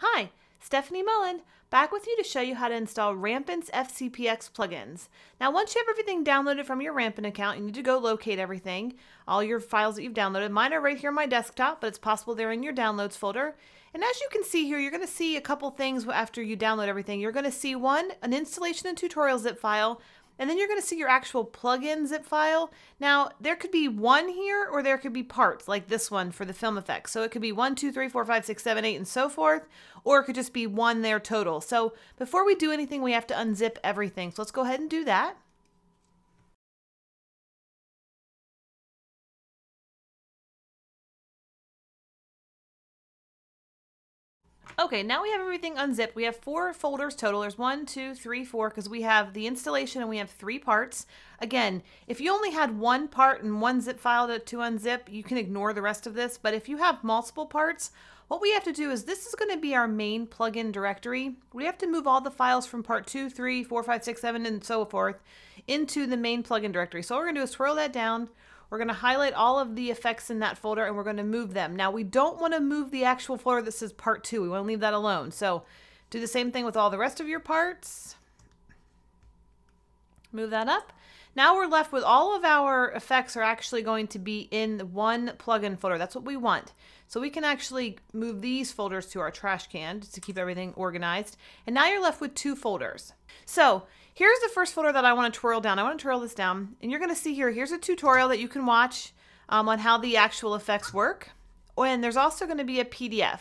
Hi, Stephanie Mullen, back with you to show you how to install Rampant's FCPX plugins. Now, once you have everything downloaded from your Rampant account, you need to go locate everything, all your files that you've downloaded. Mine are right here on my desktop, but it's possible they're in your downloads folder. And as you can see here, you're going to see a couple things after you download everything. You're going to see an installation and tutorial zip file, and then you're going to see your actual plugin zip file. Now, there could be one here, or there could be parts, like this one for the film effects. So it could be 1, 2, 3, 4, 5, 6, 7, 8, and so forth, or it could just be one there total. So before we do anything, we have to unzip everything. So let's go ahead and do that. Okay, now we have everything unzipped. We have 4 folders total. There's 1, 2, 3, 4, because we have the installation and we have 3 parts. Again, if you only had one part and one zip file to unzip, you can ignore the rest of this. But if you have multiple parts, what we have to do is this is going to be our main plugin directory. We have to move all the files from part 2, 3, 4, 5, 6, 7, and so forth into the main plugin directory. So what we're going to do is swirl that down. We're going to highlight all of the effects in that folder and we're going to move them. Now, we don't want to move the actual folder that says part 2. We want to leave that alone. So do the same thing with all the rest of your parts. Move that up. Now we're left with all of our effects are actually going to be in one plugin folder. That's what we want. So we can actually move these folders to our trash can just to keep everything organized. And now you're left with 2 folders. So here's the first folder that I want to twirl down. I want to twirl this down, and you're going to see here's a tutorial that you can watch on how the actual effects work. And there's also going to be a PDF.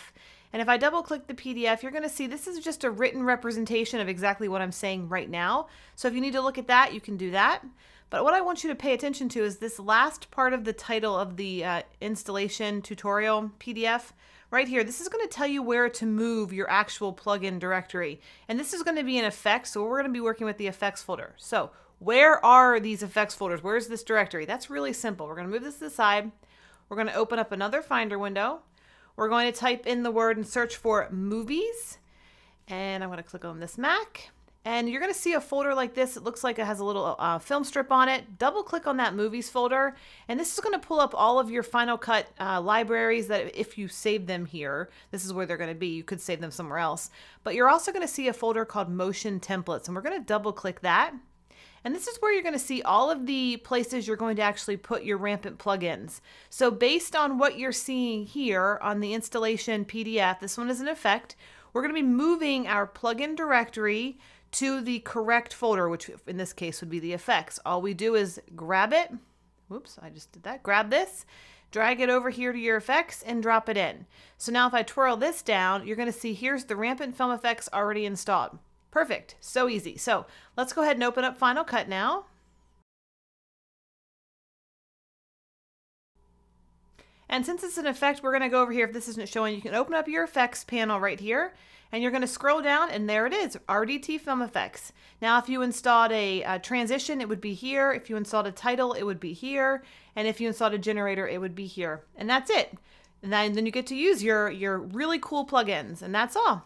And if I double click the PDF, you're going to see this is just a written representation of exactly what I'm saying right now. So if you need to look at that, you can do that. But what I want you to pay attention to is this last part of the title of the installation tutorial PDF right here. This is going to tell you where to move your actual plugin directory. And this is going to be in effects, so we're going to be working with the effects folder. So where are these effects folders? Where's this directory? That's really simple. We're going to move this to the side. We're going to open up another Finder window. We're going to type in the word and search for movies. And I'm going to click on this Mac. And you're going to see a folder like this. It looks like it has a little film strip on it. Double click on that movies folder. And this is going to pull up all of your Final Cut libraries that if you save them here, this is where they're going to be. You could save them somewhere else. But you're also going to see a folder called motion templates. And we're going to double click that. And this is where you're going to see all of the places you're going to actually put your Rampant plugins. So based on what you're seeing here on the installation PDF, this one is an effect. We're going to be moving our plugin directory to the correct folder, which in this case would be the effects. All we do is grab it. Whoops, I just did that. Grab this, drag it over here to your effects and drop it in. So now if I twirl this down, you're going to see here's the Rampant film effects already installed. Perfect. So easy. So let's go ahead and open up Final Cut now. And since it's an effect, we're going to go over here. If this isn't showing, you can open up your effects panel right here. And you're going to scroll down, and there it is, RDT Film Effects. Now, if you installed a transition, it would be here. If you installed a title, it would be here. And if you installed a generator, it would be here. And that's it. And then you get to use your really cool plugins, and that's all.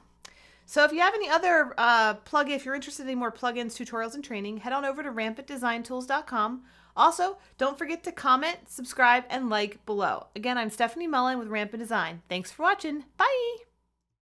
So if you have any other if you're interested in any more plugins, tutorials, and training, head on over to rampantdesigntools.com. Also, don't forget to comment, subscribe, and like below. Again, I'm Stephanie Mullen with Rampant Design. Thanks for watching. Bye!